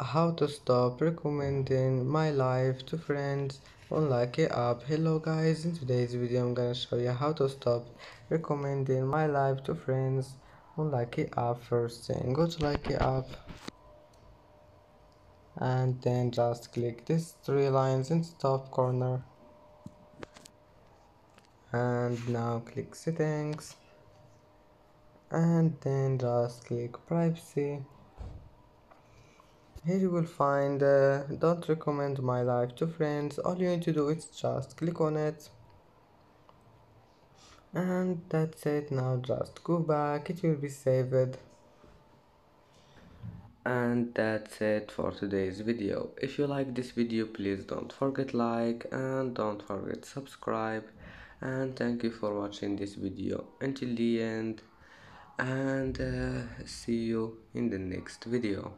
how to stop recommending my life to friends on Likee app. Hello guys, in today's video I'm gonna show you how to stop recommending my life to friends on Likee app. First thing, go to Likee app and then just click these three lines in the top corner, and now click settings and then just click privacy. Here you will find don't recommend my life to friends. All you need to do is just click on it, and that's it. Now just go back, it will be saved. And that's it for today's video. If you like this video, please don't forget like and don't forget subscribe, and thank you for watching this video until the end, and see you in the next video.